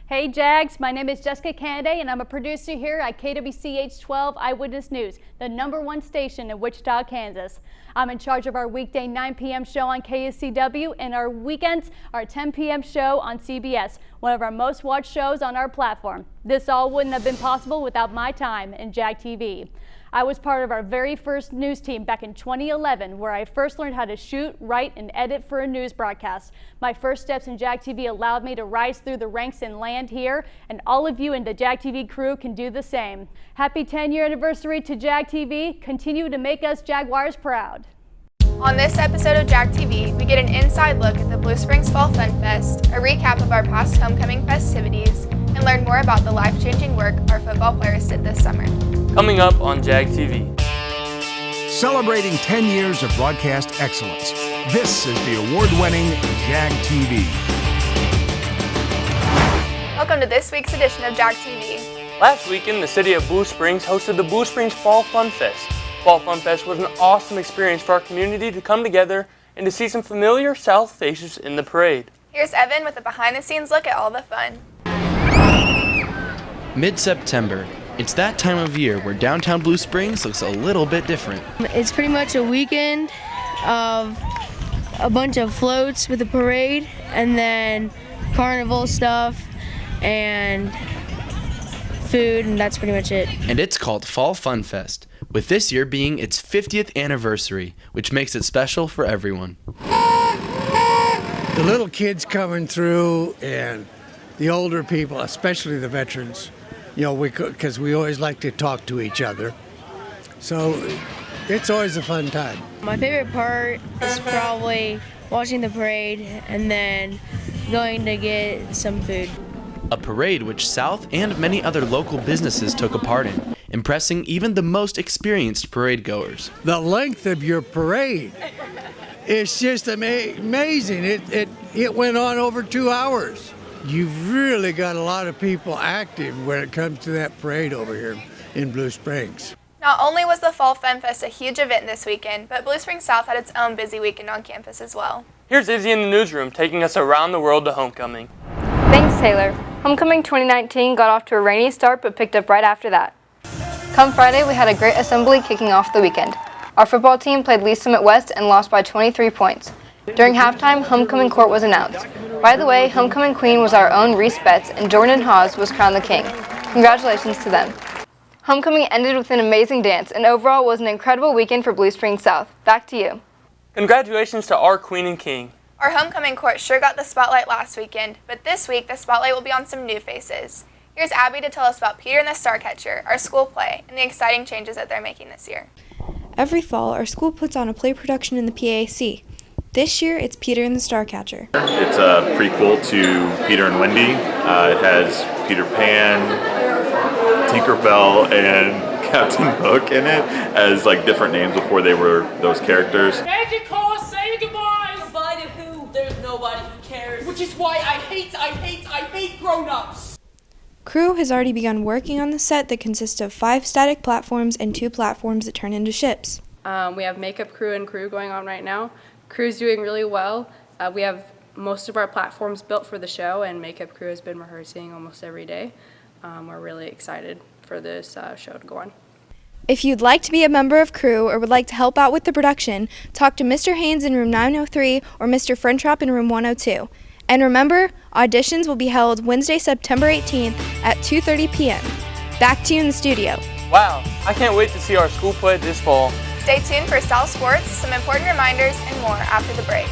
Hey Jags, my name is Jessica Kennedy and I'm a producer here at KWCH 12 Eyewitness News, the #1 station in Wichita, Kansas. I'm in charge of our weekday 9 p.m. show on KSCW and our weekends, our 10 p.m. show on CBS, one of our most watched shows on our platform. This all wouldn't have been possible without my time in Jag TV. I was part of our very first news team back in 2011, where I first learned how to shoot, write, and edit for a news broadcast. My first steps in Jag TV allowed me to rise through the ranks and land here, and all of you in the Jag TV crew can do the same. Happy 10-year anniversary to Jag TV. Continue to make us Jaguars proud. On this episode of Jag TV, we get an inside look at the Blue Springs Fall Fun Fest, a recap of our past homecoming festivities, and learn more about the life-changing work our football players did this summer. Coming up on Jag TV. Celebrating 10 years of broadcast excellence. This is the award-winning Jag TV. Welcome to this week's edition of Jag TV. Last weekend, the city of Blue Springs hosted the Blue Springs Fall Fun Fest. Fall Fun Fest was an awesome experience for our community to come together and to see some familiar South faces in the parade. Here's Evan with a behind-the-scenes look at all the fun. Mid-September. It's that time of year where downtown Blue Springs looks a little bit different. It's pretty much a weekend of a bunch of floats with a parade and then carnival stuff and food, and that's pretty much it. And it's called Fall Fun Fest, with this year being its 50th anniversary, which makes it special for everyone. The little kids coming through and the older people, especially the veterans, you know, because we always like to talk to each other. So it's always a fun time. My favorite part is probably watching the parade and then going to get some food. A parade which South and many other local businesses took a part in, impressing even the most experienced parade goers. The length of your parade is just amazing. It went on over 2 hours. You've really got a lot of people active when it comes to that parade over here in Blue Springs. Not only was the Fall Fun Fest a huge event this weekend, but Blue Springs South had its own busy weekend on campus as well. Here's Izzy in the newsroom taking us around the world to homecoming. Thanks, Taylor. Homecoming 2019 got off to a rainy start but picked up right after that. Come Friday, we had a great assembly kicking off the weekend. Our football team played Lee Summit West and lost by 23 points. During halftime, homecoming court was announced. By the way, homecoming queen was our own Reese Betts, and Jordan Hawes was crowned the king. Congratulations to them. Homecoming ended with an amazing dance, and overall was an incredible weekend for Blue Springs South. Back to you. Congratulations to our queen and king. Our homecoming court sure got the spotlight last weekend, but this week the spotlight will be on some new faces. Here's Abby to tell us about Peter and the Starcatcher, our school play, and the exciting changes that they're making this year. Every fall, our school puts on a play production in the PAC. This year, it's Peter and the Starcatcher. It's a prequel to Peter and Wendy. It has Peter Pan, Tinkerbell, and Captain Hook in it as like different names before they were those characters. Magical, say goodbye! Goodbye to who? There's nobody who cares. Which is why I hate grown-ups! Crew has already begun working on the set that consists of 5 static platforms and 2 platforms that turn into ships. We have makeup crew and crew going on right now. Crew's doing really well. We have most of our platforms built for the show, and makeup crew has been rehearsing almost every day. We're really excited for this show to go on. If you'd like to be a member of crew or would like to help out with the production, talk to Mr. Haynes in room 903 or Mr. Frentrop in room 102. And remember, auditions will be held Wednesday, September 18th at 2:30 p.m. Back to you in the studio. Wow, I can't wait to see our school play this fall. Stay tuned for South Sports, some important reminders, and more after the break.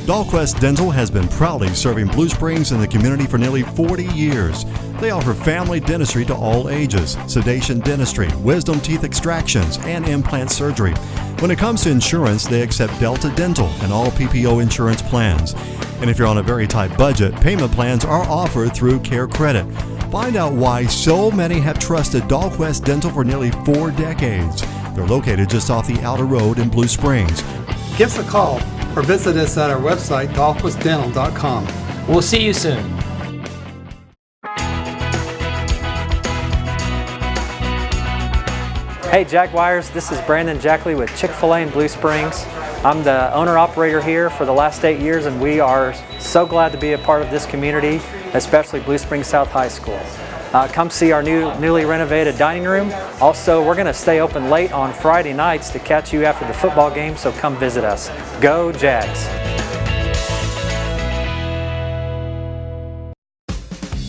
Dahlquist Dental has been proudly serving Blue Springs and the community for nearly 40 years. They offer family dentistry to all ages, sedation dentistry, wisdom teeth extractions, and implant surgery. When it comes to insurance, they accept Delta Dental and all PPO insurance plans. And if you're on a very tight budget, payment plans are offered through Care Credit. Find out why so many have trusted Dahlquist Dental for nearly 4 decades. They're located just off the outer road in Blue Springs. Give us a call or visit us at our website, dahlquistdental.com. We'll see you soon. Hey Jaguars, this is Brandon Jackley with Chick-fil-A in Blue Springs. I'm the owner-operator here for the last 8 years, and we are so glad to be a part of this community, especially Blue Springs South High School. Come see our newly renovated dining room. Also, we're going to stay open late on Friday nights to catch you after the football game, so come visit us. Go Jags!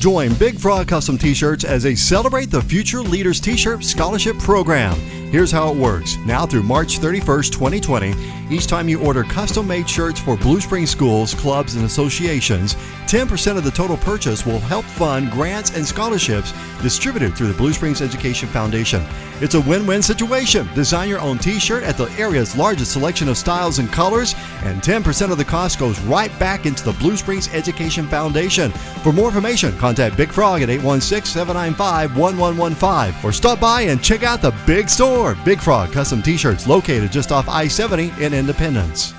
Join Big Frog Custom T-Shirts as they celebrate the Future Leaders T-Shirt Scholarship Program. Here's how it works. Now through March 31st, 2020, each time you order custom-made shirts for Blue Springs schools, clubs, and associations, 10% of the total purchase will help fund grants and scholarships distributed through the Blue Springs Education Foundation. It's a win-win situation. Design your own T-shirt at the area's largest selection of styles and colors, and 10% of the cost goes right back into the Blue Springs Education Foundation. For more information, contact Big Frog at 816-795-1115 or stop by and check out the big store. Big Frog Custom T-Shirts, located just off I-70 in Independence.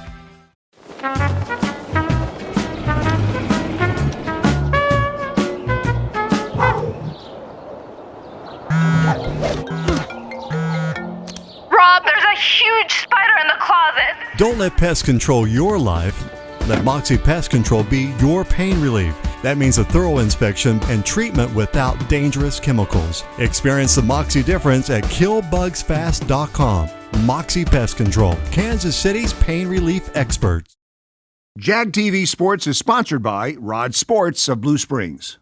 Rob, there's a huge spider in the closet. Don't let pest control your life. Let Moxie Pest Control be your pain relief. That means a thorough inspection and treatment without dangerous chemicals. Experience the Moxie difference at killbugsfast.com. Moxie Pest Control, Kansas City's pain relief experts. Jag TV Sports is sponsored by Rod Sports of Blue Springs.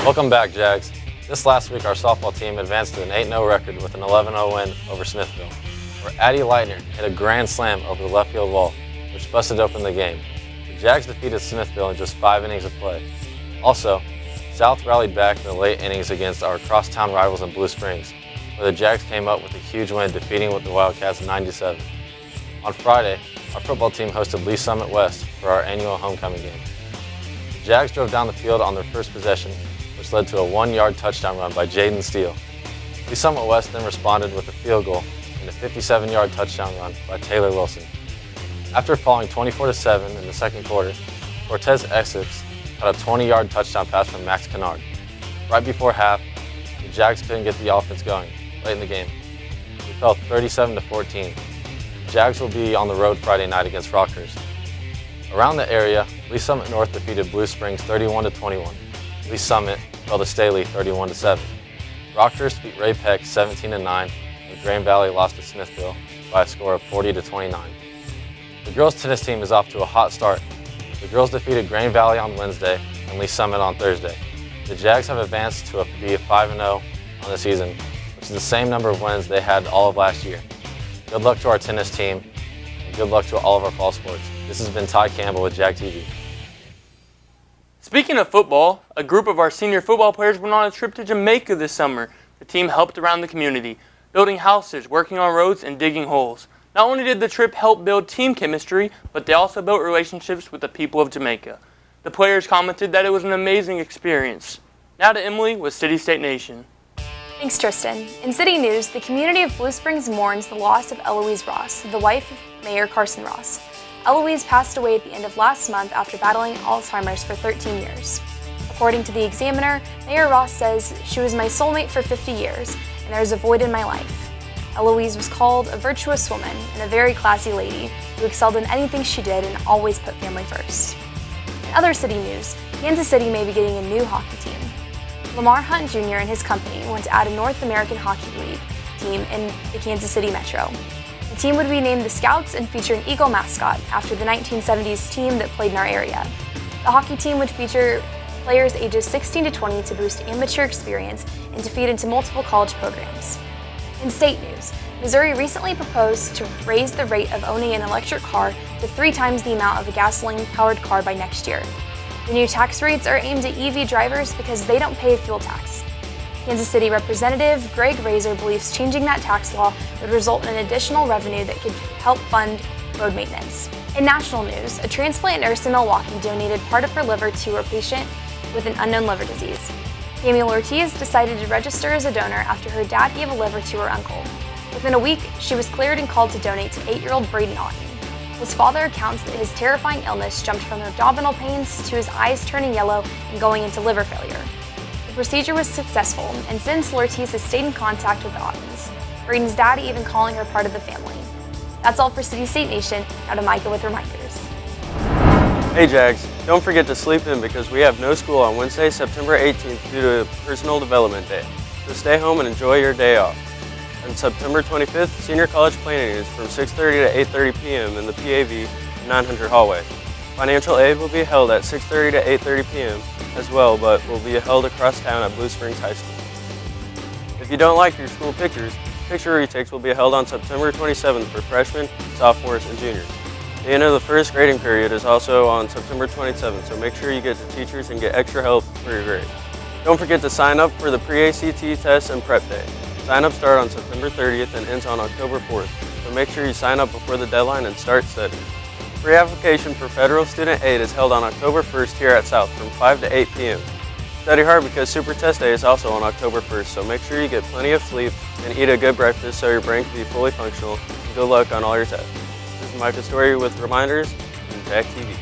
Welcome back, Jags. This last week, our softball team advanced to an 8-0 record with an 11-0 win over Smithville, where Addie Leitner hit a grand slam over the left field wall, which busted open the game. The Jags defeated Smithville in just 5 innings of play. Also, South rallied back in the late innings against our crosstown rivals in Blue Springs, where the Jags came up with a huge win, defeating the Wildcats 9-7. On Friday, our football team hosted Lee Summit West for our annual homecoming game. The Jags drove down the field on their first possession, which led to a 1-yard touchdown run by Jaden Steele. Lee Summit West then responded with a field goal and a 57-yard touchdown run by Taylor Wilson. After falling 24-7 in the second quarter, Cortez Essex caught a 20-yard touchdown pass from Max Kennard. Right before half, the Jags couldn't get the offense going late in the game. We fell 37-14. The Jags will be on the road Friday night against Rockhurst. Around the area, Lee Summit North defeated Blue Springs 31-21. Lee Summit fell to Staley 31-7. Rockhurst beat Ray Peck 17-9, and Grand Valley lost to Smithville by a score of 40-29. The girls' tennis team is off to a hot start. The girls defeated Grand Valley on Wednesday and Lee Summit on Thursday. The Jags have advanced to be 5-0 on the season, which is the same number of wins they had all of last year. Good luck to our tennis team, and good luck to all of our fall sports. This has been Ty Campbell with Jag TV. Speaking of football, a group of our senior football players went on a trip to Jamaica this summer. The team helped around the community, building houses, working on roads, and digging holes. Not only did the trip help build team chemistry, but they also built relationships with the people of Jamaica. The players commented that it was an amazing experience. Now to Emily with City State Nation. Thanks, Tristan. In City News, the community of Blue Springs mourns the loss of Eloise Ross, the wife of Mayor Carson Ross. Eloise passed away at the end of last month after battling Alzheimer's for 13 years. According to the Examiner, Mayor Ross says, "She was my soulmate for 50 years, and there is a void in my life." Eloise was called a virtuous woman and a very classy lady who excelled in anything she did and always put family first. In other city news, Kansas City may be getting a new hockey team. Lamar Hunt Jr. and his company want to add a North American Hockey League team in the Kansas City Metro. The team would be named the Scouts and feature an eagle mascot after the 1970s team that played in our area. The hockey team would feature players ages 16 to 20 to boost amateur experience and to feed into multiple college programs. In state news, Missouri recently proposed to raise the rate of owning an electric car to 3 times the amount of a gasoline-powered car by next year. The new tax rates are aimed at EV drivers because they don't pay a fuel tax. Kansas City Representative Greg Razor believes changing that tax law would result in additional revenue that could help fund road maintenance. In national news, a transplant nurse in Milwaukee donated part of her liver to a patient with an unknown liver disease. Camille Ortiz decided to register as a donor after her dad gave a liver to her uncle. Within a week, she was cleared and called to donate to 8-year-old Braden Otten. His father recounts that his terrifying illness jumped from abdominal pains to his eyes turning yellow and going into liver failure. The procedure was successful, and since Lortiz has stayed in contact with the Ottens, Braden's dad even calling her part of the family. That's all for City State Nation. Now to Micah with reminders. Hey Jags, don't forget to sleep in because we have no school on Wednesday, September 18th due to Personal Development Day. So stay home and enjoy your day off. On September 25th, Senior College Planning is from 6:30 to 8:30 p.m. in the PAV 900 hallway. Financial aid will be held at 6:30 to 8:30 p.m. as well, but will be held across town at Blue Springs High School. If you don't like your school pictures, picture retakes will be held on September 27th for freshmen, sophomores, and juniors. The end of the first grading period is also on September 27th, so make sure you get to teachers and get extra help for your grade. Don't forget to sign up for the pre-ACT test and prep day. Sign-ups start on September 30th and ends on October 4th, so make sure you sign up before the deadline and start studying. Pre-application for federal student aid is held on October 1st here at South from 5 to 8 p.m. Study hard because Super Test Day is also on October 1st, so make sure you get plenty of sleep and eat a good breakfast so your brain can be fully functional, and good luck on all your tests. This is Micah Story with reminders from Jag TV.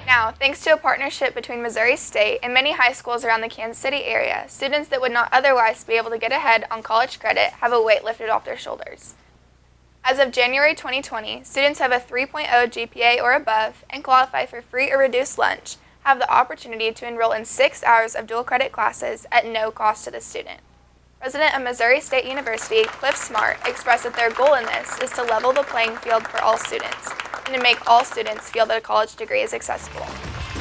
Now, thanks to a partnership between Missouri State and many high schools around the Kansas City area, students that would not otherwise be able to get ahead on college credit have a weight lifted off their shoulders. As of January 2020, students have a 3.0 GPA or above and qualify for free or reduced lunch, have the opportunity to enroll in 6 hours of dual credit classes at no cost to the student. President of Missouri State University, Cliff Smart, expressed that their goal in this is to level the playing field for all students and to make all students feel that a college degree is accessible.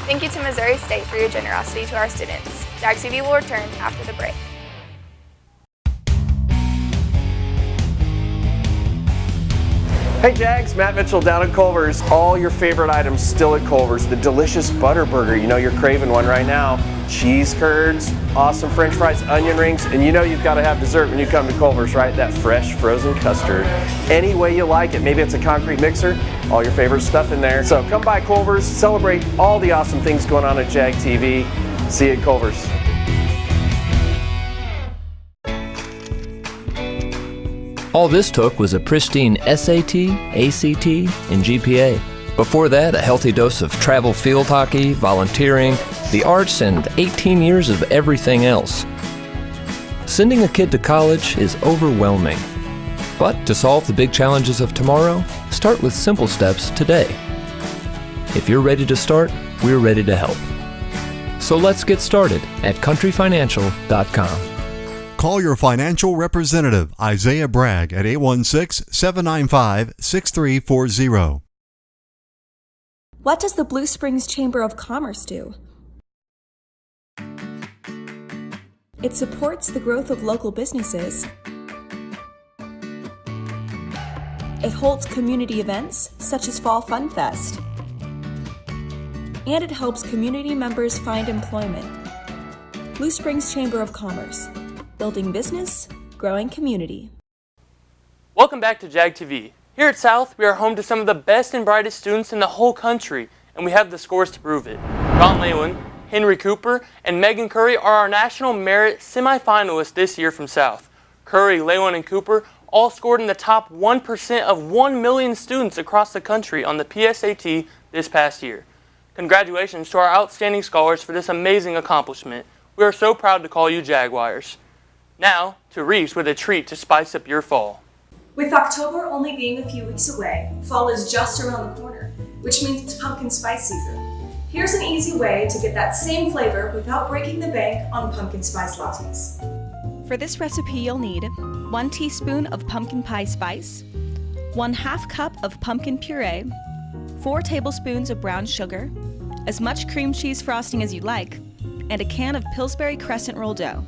Thank you to Missouri State for your generosity to our students. Jag TV will return after the break. Hey Jags, Matt Mitchell down at Culver's. All your favorite items still at Culver's. The delicious butter burger, you know you're craving one right now. Cheese curds, awesome french fries, onion rings, and you know you've got to have dessert when you come to Culver's, right? That fresh frozen custard. Any way you like it. Maybe it's a concrete mixer, all your favorite stuff in there. So come by Culver's, celebrate all the awesome things going on at Jag TV. See you at Culver's. All this took was a pristine SAT, ACT, and GPA. Before that, a healthy dose of travel field hockey, volunteering, the arts, and 18 years of everything else. Sending a kid to college is overwhelming. But to solve the big challenges of tomorrow, start with simple steps today. If you're ready to start, we're ready to help. So let's get started at countryfinancial.com. Call your financial representative, Isaiah Bragg, at 816-795-6340. What does the Blue Springs Chamber of Commerce do? It supports the growth of local businesses. It holds community events such as Fall Fun Fest. And it helps community members find employment. Blue Springs Chamber of Commerce. Building business, growing community. Welcome back to Jag TV. Here at South, we are home to some of the best and brightest students in the whole country, and we have the scores to prove it. Ron Lewin, Henry Cooper, and Megan Curry are our National Merit semifinalists this year from South. Curry, Lewin, and Cooper all scored in the top 1% of 1 million students across the country on the PSAT this past year. Congratulations to our outstanding scholars for this amazing accomplishment. We are so proud to call you Jaguars. Now, to Reese with a treat to spice up your fall. With October only being a few weeks away, fall is just around the corner, which means it's pumpkin spice season. Here's an easy way to get that same flavor without breaking the bank on pumpkin spice lattes. For this recipe, you'll need 1 teaspoon of pumpkin pie spice, 1/2 cup of pumpkin puree, 4 tablespoons of brown sugar, as much cream cheese frosting as you like, and a can of Pillsbury crescent roll dough.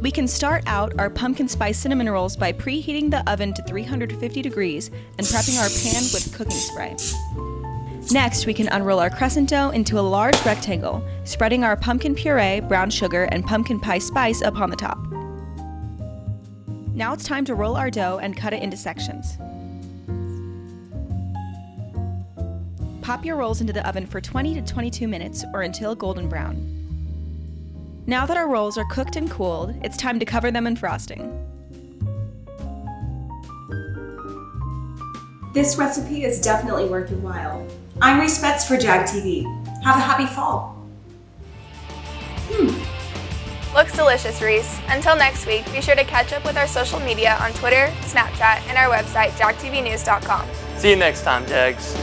We can start out our pumpkin spice cinnamon rolls by preheating the oven to 350 degrees and prepping our pan with cooking spray. Next, we can unroll our crescent dough into a large rectangle, spreading our pumpkin puree, brown sugar, and pumpkin pie spice upon the top. Now it's time to roll our dough and cut it into sections. Pop your rolls into the oven for 20 to 22 minutes or until golden brown. Now that our rolls are cooked and cooled, it's time to cover them in frosting. This recipe is definitely worth your while. I'm Reese Betts for Jag TV. Have a happy fall. Looks delicious, Reese. Until next week, be sure to catch up with our social media on Twitter, Snapchat, and our website, jagtvnews.com. See you next time, Jags.